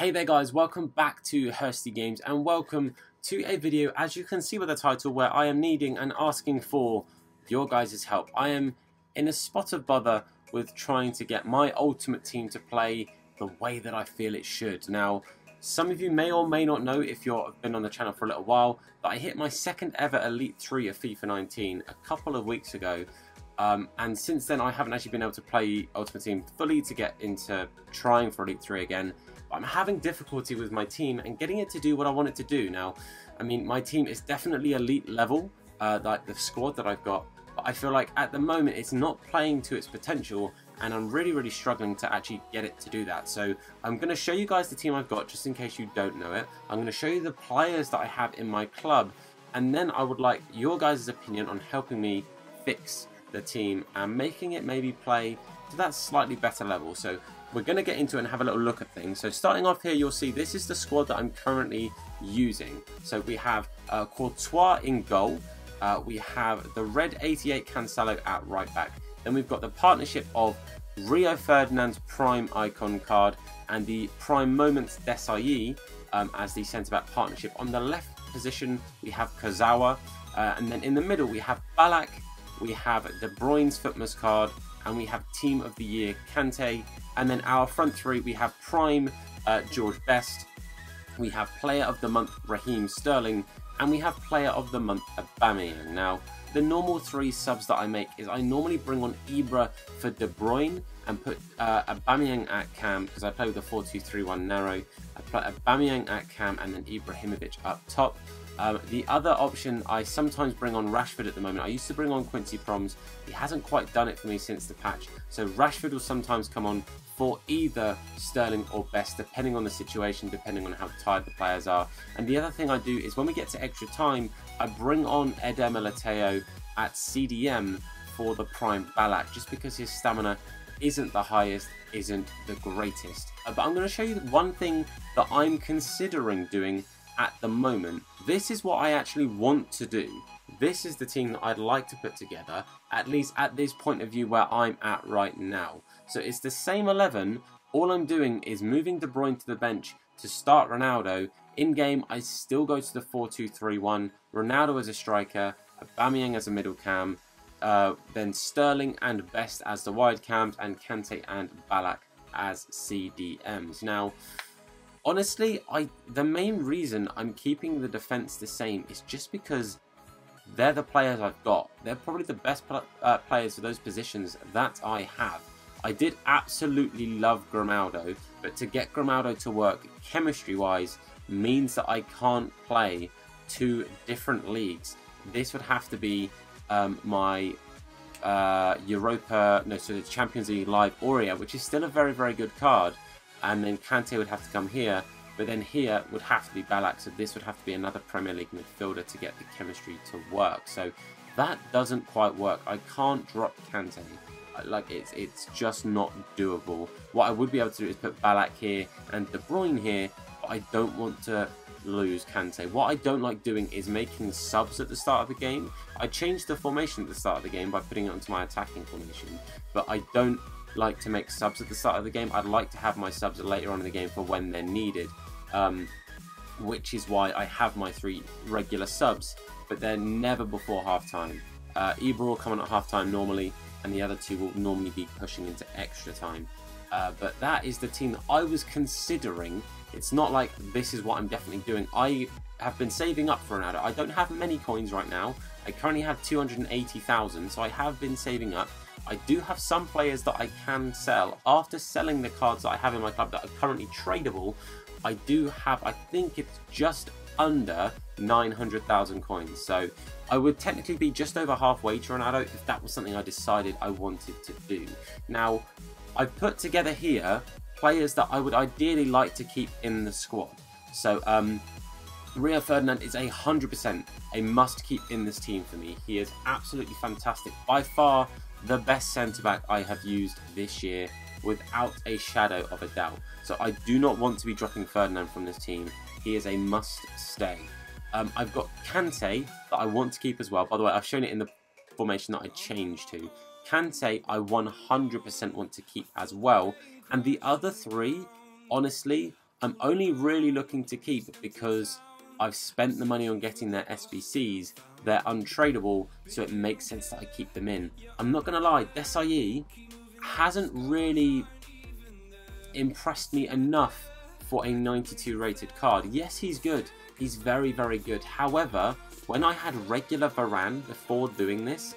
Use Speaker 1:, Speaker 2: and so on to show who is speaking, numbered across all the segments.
Speaker 1: Hey there guys, welcome back to Hursty Games and welcome to a video, as you can see by the title, where I am needing and asking for your guys' help. I am in a spot of bother with trying to get my ultimate team to play the way that I feel it should. Now, some of you may or may not know, if you've been on the channel for a little while, that I hit my second ever Elite 3 of FIFA 19 a couple of weeks ago. And since then I haven't actually been able to play Ultimate Team fully to get into trying for Elite 3 again. But I'm having difficulty with my team and getting it to do what I want it to do. Now, I mean, my team is definitely elite level, like the squad that I've got. But I feel like at the moment it's not playing to its potential, and I'm really struggling to actually get it to do that. So I'm going to show you guys the team I've got, just in case you don't know it. I'm going to show you the players that I have in my club, and then I would like your guys' opinion on helping me fix the team and making it maybe play to that slightly better level. So we're going to get into it and have a little look at things. So starting off here, you'll see this is the squad that I'm currently using. So we have Courtois in goal. We have the red 88 Cancelo at right back. Then we've got the partnership of Rio Ferdinand's prime icon card and the prime moments Desai as the centre back partnership. On the left position we have Kazawa, and then in the middle we have Balak, we have De Bruyne's Footmas card, and we have Team of the Year Kante. And then our front three, we have Prime George Best, we have Player of the Month Raheem Sterling, and we have Player of the Month Aubameyang. Now, the normal three subs that I make is I normally bring on Ibra for De Bruyne and put Aubameyang at cam, because I play with a 4-2-3-1 narrow. I put Aubameyang at cam and then Ibrahimovic up top. The other option, I sometimes bring on Rashford at the moment. I used to bring on Quincy Promes. He hasn't quite done it for me since the patch. So Rashford will sometimes come on for either Sterling or Best, depending on the situation, depending on how tired the players are. And the other thing I do is when we get to extra time, I bring on Eder Militao at CDM for the prime Balak, just because his stamina isn't the highest, isn't the greatest. But I'm going to show you one thing that I'm considering doing at the moment. This is what I actually want to do. This is the team that I'd like to put together, at least at this point of view where I'm at right now. So it's the same 11. All I'm doing is moving De Bruyne to the bench to start Ronaldo. In game, I still go to the 4-2-3-1. Ronaldo as a striker, Aubameyang as a middle cam, then Sterling and Best as the wide cams, and Kante and Balak as CDMs. Now, honestly, the main reason I'm keeping the defense the same is just because they're the players I've got. They're probably the best players for those positions that I have. I did absolutely love Grimaldo, but to get Grimaldo to work chemistry-wise means that I can't play two different leagues. This would have to be my the Champions League Live Aurea, which is still a very good card. And then Kante would have to come here, but then here would have to be Balak, so this would have to be another Premier League midfielder to get the chemistry to work. So that doesn't quite work. I can't drop Kante. Like, it's just not doable. What I would be able to do is put Balak here and De Bruyne here, but I don't want to lose Kante. What I don't like doing is making subs at the start of the game. I changed the formation at the start of the game by putting it onto my attacking formation, but I don't like to make subs at the start of the game. I'd like to have my subs later on in the game for when they're needed, which is why I have my three regular subs, but they're never before half-time. Ibra will come on at half-time normally, and the other two will normally be pushing into extra time. But that is the team that I was considering. It's not like this is what I'm definitely doing. I have been saving up for Ronaldo. I don't have many coins right now. I currently have 280,000, so I have been saving up. I do have some players that I can sell. After selling the cards that I have in my club that are currently tradable, I do have, I think it's just under 900,000 coins. So I would technically be just over halfway to Ronaldo if that was something I decided I wanted to do. Now, I've put together here players that I would ideally like to keep in the squad. So Rio Ferdinand is 100% a must keep in this team for me. He is absolutely fantastic. By far the best centre-back I have used this year, without a shadow of a doubt. So I do not want to be dropping Ferdinand from this team. He is a must-stay. I've got Kante that I want to keep as well. By the way, I've shown it in the formation that I changed to. Kante I 100% want to keep as well. And the other three, honestly, I'm only really looking to keep because I've spent the money on getting their SBCs. They're untradeable, so it makes sense that I keep them in. I'm not going to lie, Desai hasn't really impressed me enough for a 92 rated card. Yes, he's good. He's very, very good. However, when I had regular Varane before doing this,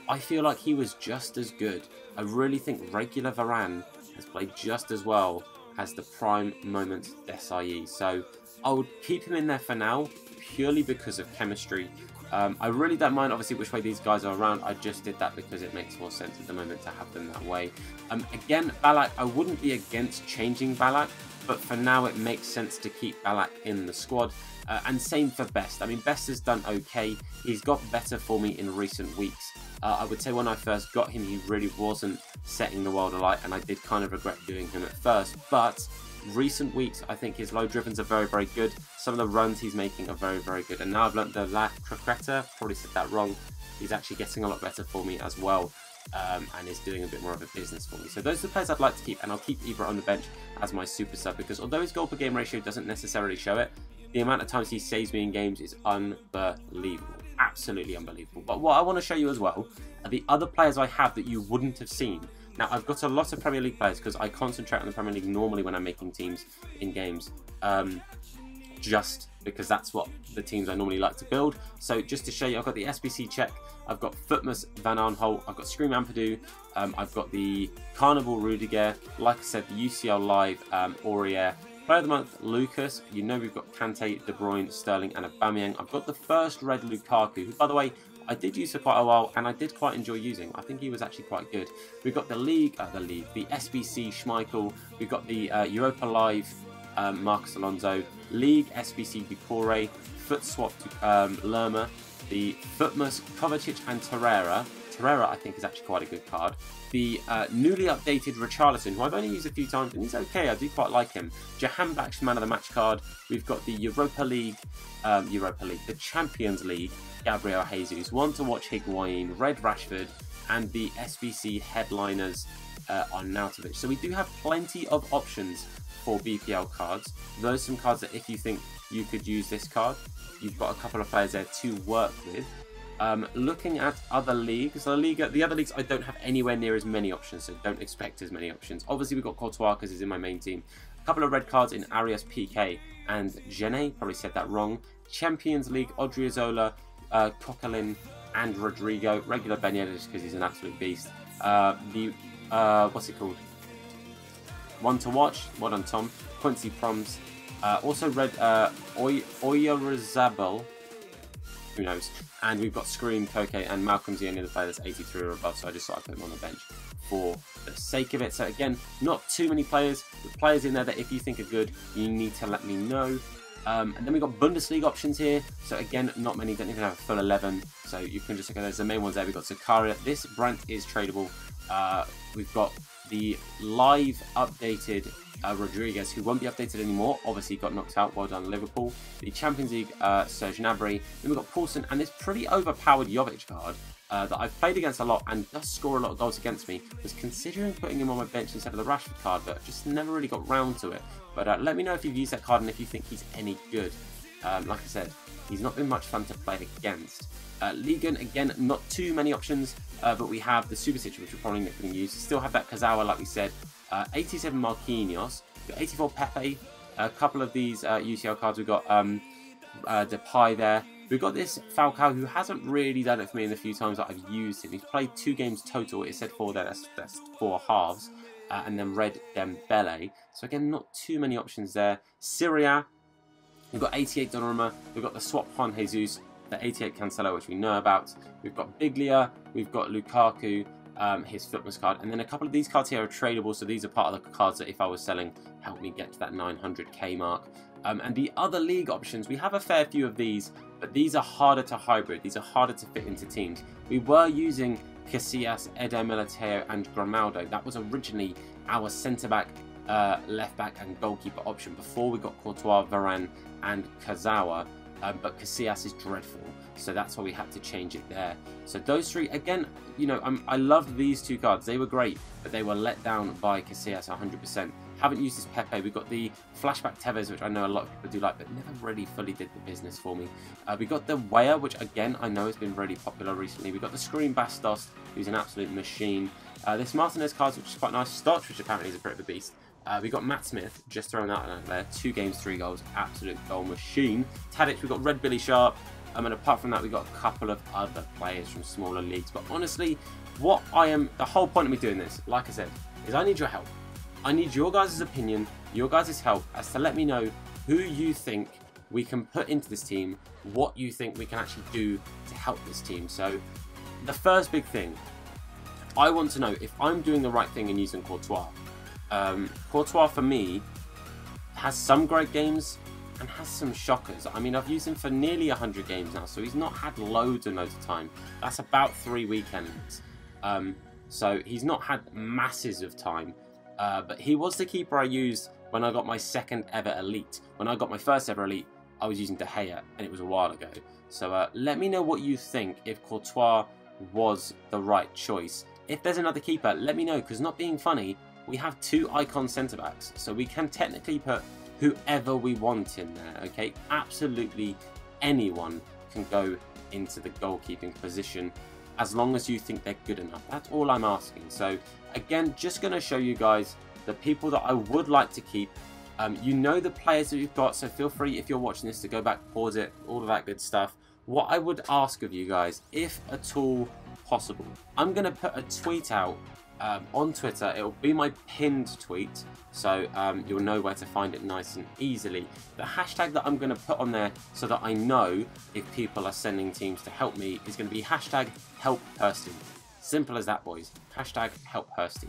Speaker 1: I feel like he was just as good. I really think regular Varane has played just as well as the prime moment Desai. So I would keep him in there for now, purely because of chemistry. I really don't mind, obviously, which way these guys are around. I just did that because it makes more sense at the moment to have them that way. Again, Ballack, I wouldn't be against changing Ballack, but for now it makes sense to keep Ballack in the squad. And same for Best. I mean, Best has done okay. He's got better for me in recent weeks. I would say when I first got him, he really wasn't setting the world alight, and I did kind of regret doing him at first. But recent weeks, I think his low drivens are very, very good. Some of the runs he's making are very, very good. And now I've learnt the La Croqueta, probably said that wrong. He's actually getting a lot better for me as well, and is doing a bit more of a business for me. So those are the players I'd like to keep, and I'll keep Ibra on the bench as my super sub, because although his goal per game ratio doesn't necessarily show it, the amount of times he saves me in games is unbelievable. Absolutely unbelievable. But what I want to show you as well are the other players I have that you wouldn't have seen. Now, I've got a lot of Premier League players because I concentrate on the Premier League normally when I'm making teams in games, just because that's what the teams I normally like to build. So just to show you, I've got the SBC check, I've got Footmus Van Arnholt, I've got Scream Ampadu, I've got the Carnival Rudiger, like I said, the UCL Live Aurier. Player of the Month, Lucas. You know we've got Kante, De Bruyne, Sterling and Aubameyang. I've got the first red Lukaku, who, by the way, I did use for quite a while, and I did quite enjoy using. I think he was actually quite good. We've got the SBC Schmeichel. We've got the Europa Live Marcus Alonso, League SBC Decore, Foot Swap Lerma, the Footmus Kovacic and Torreira. Torreira, I think, is actually quite a good card. The newly updated Richarlison, who I've only used a few times, and he's okay. I do quite like him. Jahanbakhsh Man of the Match card. We've got the Europa League, the Champions League, Gabriel Jesus. One to watch Higuain, Red Rashford, and the SBC headliners on Nautovic. So we do have plenty of options for BPL cards. Those are some cards that if you think you could use this card, you've got a couple of players there to work with. Looking at other leagues, the other leagues I don't have anywhere near as many options, so don't expect as many options. Obviously we've got Courtois because he's in my main team. A couple of red cards in Arias, PK and Jene, probably said that wrong. Champions League, Odriozola, Coquelin and Rodrigo. Regular Ben Yedder just because he's an absolute beast. What's it called? One to watch, well done Tom. Quincy Proms. Also red Oyarzabal. Who knows? And we've got Scream, Koke, and Malcolm's the only other player that's 83 or above, so I just thought I'd put him on the bench for the sake of it. So again, not too many players. The players in there that if you think are good, you need to let me know. And then we've got Bundesliga options here. So again, not many, don't even have a full 11. So you can just look at those. The main ones there, we've got Zakaria. This Brandt is tradable. We've got the live updated Rodriguez, who won't be updated anymore. Obviously got knocked out. Well done, Liverpool. The Champions League Serge Gnabry. Then we've got Paulson and this pretty overpowered Jovic card that I've played against a lot and does score a lot of goals against me. Was considering putting him on my bench instead of the Rashford card, but just never really got round to it. But let me know if you've used that card and if you think he's any good. Like I said, he's not been much fun to play against. Ligon, again, not too many options, but we have the Subasic, which we're probably not going to use. Still have that Kazawa, like we said. 87 Marquinhos, 84 Pepe, a couple of these UCL cards. We've got Depay there. We've got this Falcao, who hasn't really done it for me in the few times that I've used him. He's played 2 games total. It said 4 there, that's 4 halves. And then Red Dembele. So again, not too many options there. Syria, we've got 88 Donnarumma. We've got the swap Juan Jesus, the 88 Cancelo, which we know about. We've got Biglia, we've got Lukaku, his Footmas card, and then a couple of these cards here are tradable, so these are part of the cards that if I was selling, help me get to that 900k mark. And the other league options, we have a fair few of these, but these are harder to hybrid, these are harder to fit into teams. We were using Casillas, Eder Militao and Grimaldo. That was originally our centre-back, left-back and goalkeeper option before we got Courtois, Varane and Kazawa. But Casillas is dreadful, so that's why we had to change it there. So those 3, again, you know, I loved these 2 cards. They were great, but they were let down by Casillas 100%. Haven't used this Pepe. We've got the Flashback Tevez, which I know a lot of people do like, but never really fully did the business for me. We got the Weah, which again, I know has been really popular recently. We got the Screen Bastos, who's an absolute machine. This Martinez cards, which is quite nice. Stotch, which apparently is a bit of a beast. We got Matt Smith, just throwing that out there. 2 games, 3 goals, absolute goal machine. Tadic, we got Red Billy Sharp. And apart from that, we got a couple of other players from smaller leagues. But honestly, the whole point of me doing this, like I said, is I need your help. I need your guys' opinion, your guys' help, as to let me know who you think we can put into this team, what you think we can actually do to help this team. So, the first big thing, I want to know if I'm doing the right thing in using Courtois. Courtois, for me, has some great games and has some shockers. I mean, I've used him for nearly 100 games now, so he's not had loads and loads of time. That's about 3 weekends. So he's not had masses of time. But he was the keeper I used when I got my second ever elite. When I got my first ever elite, I was using De Gea, and it was a while ago. So let me know what you think, if Courtois was the right choice. If there's another keeper, let me know, because not being funny, we have 2 icon centre-backs, so we can technically put whoever we want in there, okay? Absolutely anyone can go into the goalkeeping position, as long as you think they're good enough. That's all I'm asking. So again, just going to show you guys the people that I would like to keep. You know the players that you've got, so feel free, if you're watching this, to go back, pause it, all of that good stuff. What I would ask of you guys, if at all possible, I'm going to put a tweet out on Twitter. It'll be my pinned tweet, so you'll know where to find it nice and easily. The hashtag that I'm going to put on there, so that I know if people are sending teams to help me, is going to be hashtag HELPHURSTY. Simple as that, boys. Hashtag HELPHURSTY.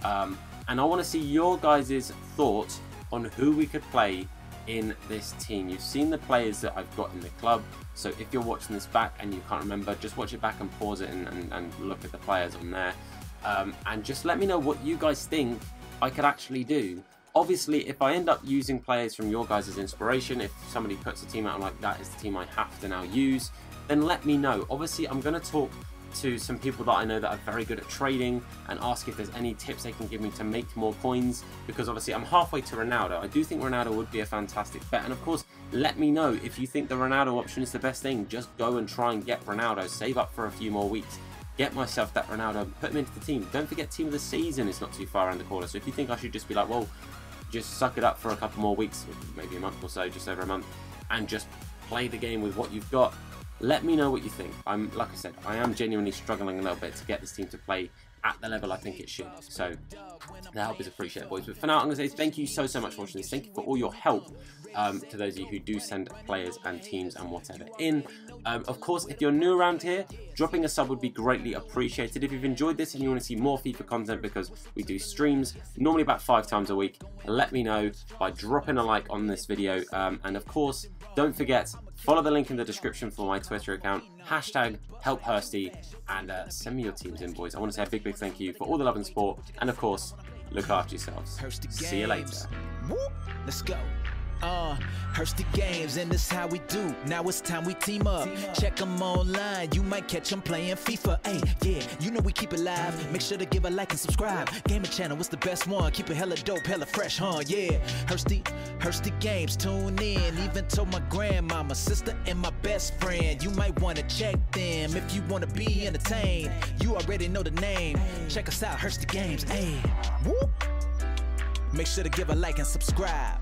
Speaker 1: And I want to see your guys' thoughts on who we could play in this team. You've seen the players that I've got in the club, so if you're watching this back and you can't remember, just watch it back and pause it and look at the players on there. And just let me know what you guys think I could actually do. Obviously, if I end up using players from your guys' inspiration, if somebody puts a team out like that is the team I have to now use, then let me know. Obviously, I'm going to talk to some people that I know that are very good at trading and ask if there's any tips they can give me to make more coins, because obviously I'm halfway to Ronaldo. I do think Ronaldo would be a fantastic bet, and of course, let me know if you think the Ronaldo option is the best thing. Just go and try and get Ronaldo, save up for a few more weeks, get myself that Ronaldo, put him into the team. Don't forget, team of the season is not too far around the corner, so if you think I should just be like, well, just suck it up for a couple more weeks, maybe a month or so, just over a month, and just play the game with what you've got, let me know what you think. Like I said, I am genuinely struggling a little bit to get this team to play at the level I think it should. So the help is appreciated, boys. But for now, I'm going to say thank you so much for watching this. Thank you for all your help to those of you who do send players and teams and whatever in. Of course, if you're new around here, dropping a sub would be greatly appreciated. If you've enjoyed this and you want to see more FIFA content, because we do streams normally about 5 times a week, let me know by dropping a like on this video. And of course, don't forget, follow the link in the description for my Twitter account, hashtag HELPHURSTY, and send me your teams in, boys. I want to say a big thank you for all the love and support, and of course, look after yourselves. See you later.
Speaker 2: Let's go. Hursty games, and this how we do. Now it's time we team up. Check them online, you might catch them playing FIFA. Hey, yeah, you know we keep it live. Make sure to give a like and subscribe. Gaming channel, what's the best one? Keep it hella dope, hella fresh, huh? Yeah, Hursty games, tune in. Even told my grandmama, sister, and my best friend. You might want to check them if you want to be entertained. You already know the name. Check us out, Hursty games. Hey, whoop. Make sure to give a like and subscribe.